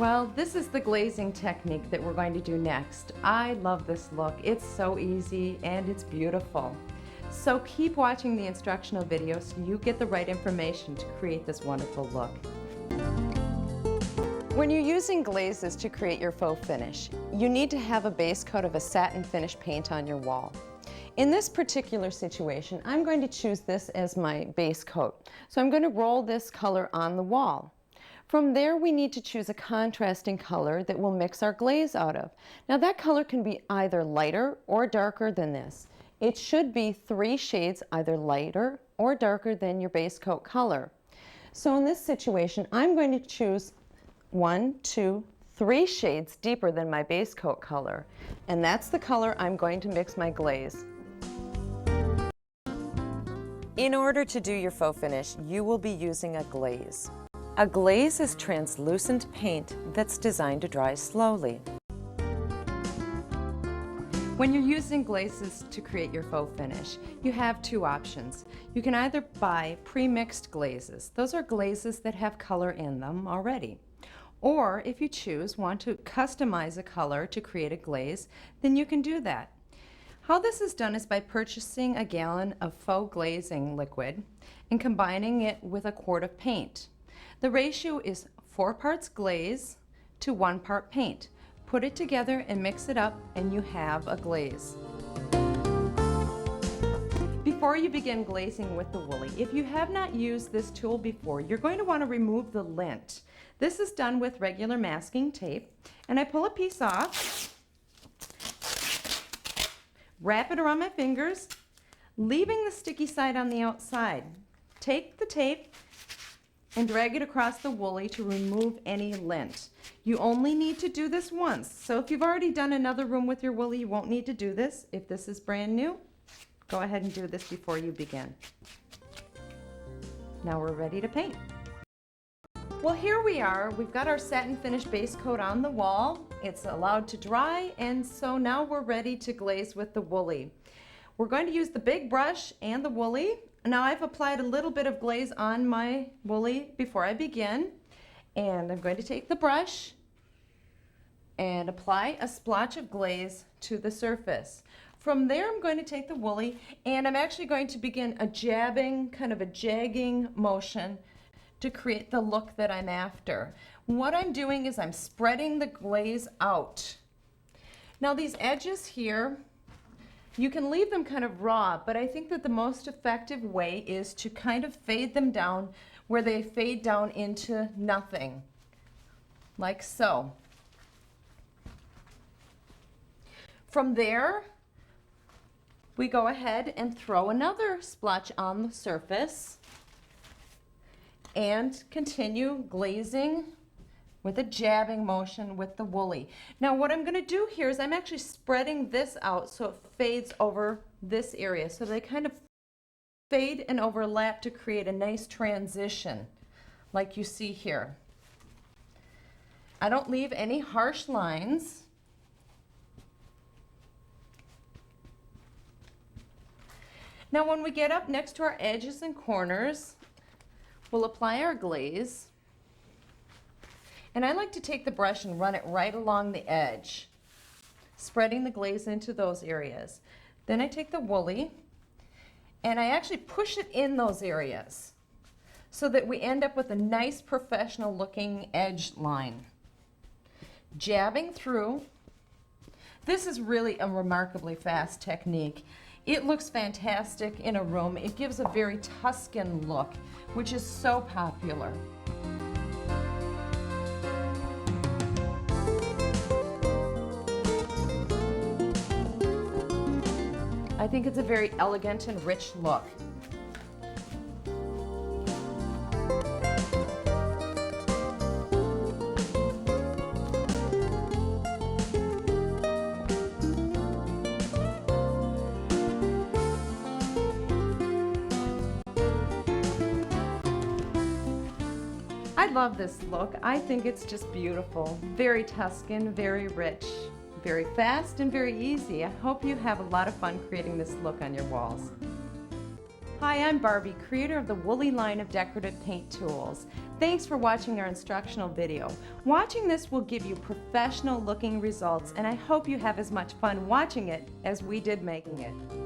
Well, this is the glazing technique that we're going to do next. I love this look. It's so easy and it's beautiful. So keep watching the instructional video so you get the right information to create this wonderful look. When you're using glazes to create your faux finish, you need to have a base coat of a satin finish paint on your wall. In this particular situation, I'm going to choose this as my base coat. So I'm going to roll this color on the wall. From there, we need to choose a contrasting color that we'll mix our glaze out of. Now that color can be either lighter or darker than this. It should be 3 shades either lighter or darker than your base coat color. So in this situation, I'm going to choose 1, 2, 3 shades deeper than my base coat color. And that's the color I'm going to mix my glaze. In order to do your faux finish, you will be using a glaze. A glaze is translucent paint that's designed to dry slowly. When you're using glazes to create your faux finish, you have 2 options. You can either buy pre-mixed glazes. Those are glazes that have color in them already. Or if you want to customize a color to create a glaze, then you can do that. How this is done is by purchasing a gallon of faux glazing liquid and combining it with a quart of paint. The ratio is 4 parts glaze to 1 part paint. Put it together and mix it up and you have a glaze. Before you begin glazing with the Woolie, if you have not used this tool before, you're going to want to remove the lint. This is done with regular masking tape, and I pull a piece off, wrap it around my fingers, leaving the sticky side on the outside. Take the tape and drag it across the Woolie to remove any lint. You only need to do this once. So if you've already done another room with your Woolie, you won't need to do this. If this is brand new, go ahead and do this before you begin. Now we're ready to paint. Well, here we are. We've got our satin finish base coat on the wall. It's allowed to dry, and so now we're ready to glaze with the Woolie. We're going to use the big brush and the Woolie. Now I've applied a little bit of glaze on my Woolie before I begin, and I'm going to take the brush and apply a splotch of glaze to the surface. From there I'm going to take the Woolie and I'm actually going to begin a jabbing, kind of a jagging motion to create the look that I'm after. What I'm doing is I'm spreading the glaze out. Now these edges here, you can leave them kind of raw, but I think that the most effective way is to kind of fade them down where they fade down into nothing, like so. From there, we go ahead and throw another splotch on the surface and continue glazing with a jabbing motion with the Woolie. Now what I'm going to do here is I'm actually spreading this out so it fades over this area. So they kind of fade and overlap to create a nice transition like you see here. I don't leave any harsh lines. Now when we get up next to our edges and corners, we'll apply our glaze. And I like to take the brush and run it right along the edge, spreading the glaze into those areas. Then I take the Woolie and I actually push it in those areas so that we end up with a nice professional looking edge line. Jabbing through. This is really a remarkably fast technique. It looks fantastic in a room. It gives a very Tuscan look, which is so popular. I think it's a very elegant and rich look. I love this look. I think it's just beautiful. Very Tuscan, very rich. Very fast and very easy. I hope you have a lot of fun creating this look on your walls. Hi, I'm Barbie, creator of the Woolie line of decorative paint tools. Thanks for watching our instructional video. Watching this will give you professional looking results, and I hope you have as much fun watching it as we did making it.